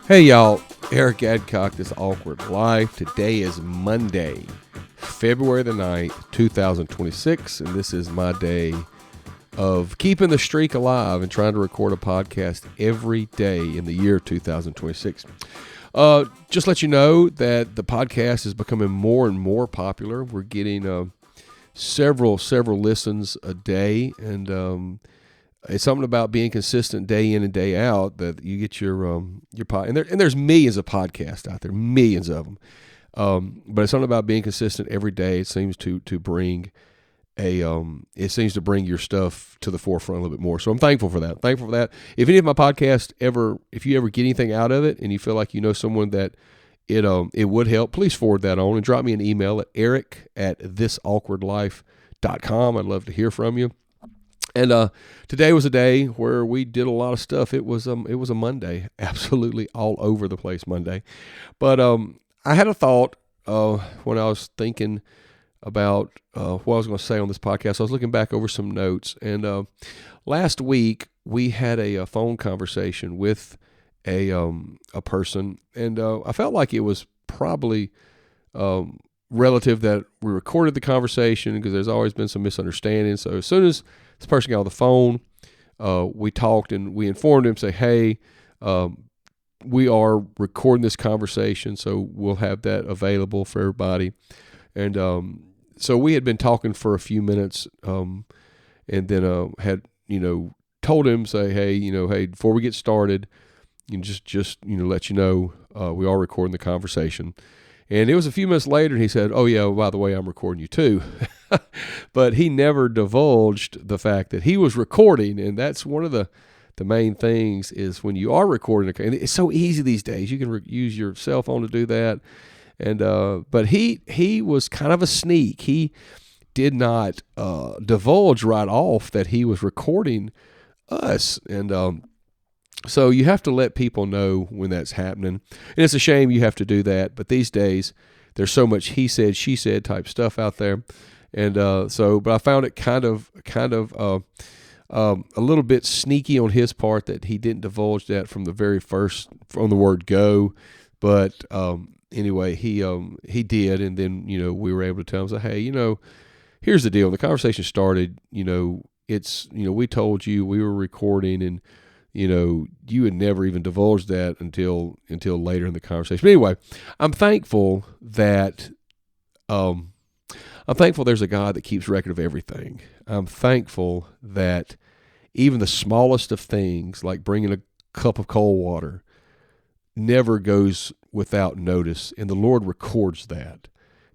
Hey y'all, Eric Adcock, This Awkward Life. Today is Monday, February the 9th, 2026, and this is my day of keeping the streak alive and trying to record a podcast every day in the year 2026. Just let you know that the podcast is becoming more and more popular. We're getting several listens a day, and it's something about being consistent day in and day out that you get your pod. And there's millions of podcasts out there, millions of them. But it's something about being consistent every day. It seems to bring your stuff to the forefront a little bit more. So I'm thankful for that. If any of my podcasts if you ever get anything out of it and you feel like you know someone that it would help, please forward that on and drop me an email at eric@thisawkwardlife.com. I'd love to hear from you. And today was a day where we did a lot of stuff. It was a Monday, absolutely all over the place Monday. But I had a thought when I was thinking about what I was going to say on this podcast. I was looking back over some notes, and last week we had a phone conversation with a person, and I felt like it was probably relative that we recorded the conversation because there's always been some misunderstanding. So as soon as this person got on the phone, we talked and we informed him, say, hey, we are recording this conversation, so we'll have that available for everybody. And so we had been talking for a few minutes, and then had told him, say, hey, before we get started, just let you know we are recording the conversation. And it was a few minutes later, and he said, oh, yeah, by the way, I'm recording you too. But he never divulged the fact that he was recording, and that's one of the main things is when you are recording. And it's so easy these days. You can use your cell phone to do that. And but he was kind of a sneak. He did not divulge right off that he was recording us. And so you have to let people know when that's happening. And it's a shame you have to do that. But these days, there's so much he said, she said type stuff out there. And but I found it kind of a little bit sneaky on his part that he didn't divulge that from the very first, from the word go. But anyway, he did. And then, we were able to tell him, say, hey, here's the deal. The conversation started, we told you we were recording, and you had never even divulged that until later in the conversation. But anyway, I'm thankful that there's a God that keeps record of everything. I'm thankful that even the smallest of things, like bringing a cup of cold water, never goes without notice, and the Lord records that.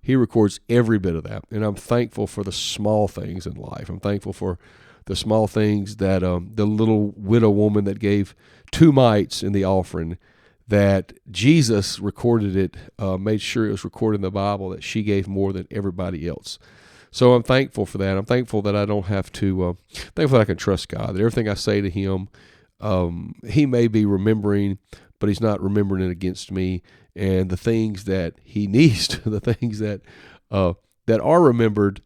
He records every bit of that, and I'm thankful for the small things in life. I'm thankful for the small things that the little widow woman that gave 2 mites in the offering, that Jesus recorded it, made sure it was recorded in the Bible that she gave more than everybody else. So I'm thankful for that. I'm thankful that I don't have to, thankful that I can trust God, that everything I say to him, he may be remembering, but he's not remembering it against me. And the things that he needs to, the things that are remembered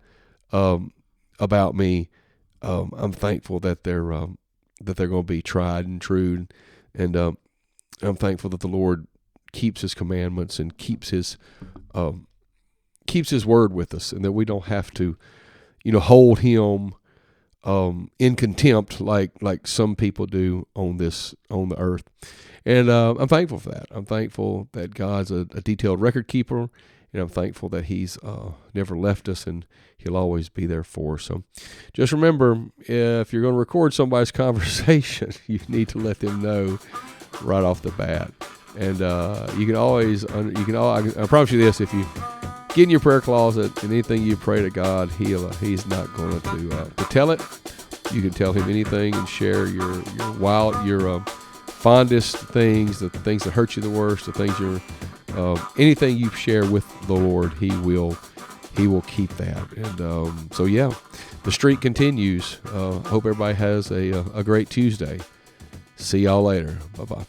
about me, I'm thankful that they're going to be tried and true, and I'm thankful that the Lord keeps his commandments and keeps his word with us, and that we don't have to, hold him in contempt like some people do on the earth. And I'm thankful for that. I'm thankful that God's a detailed record keeper, and I'm thankful that he's never left us, and he'll always be there for us. So just remember, if you're going to record somebody's conversation, you need to let them know right off the bat. And you can always, I promise you this, if you get in your prayer closet and anything you pray to God, he's not going to tell it. You can tell him anything and share your fondest things, the things that hurt you the worst, the things anything you share with the Lord, he will keep that. And so yeah, the streak continues. Hope everybody has a great Tuesday. See y'all later. Bye-bye.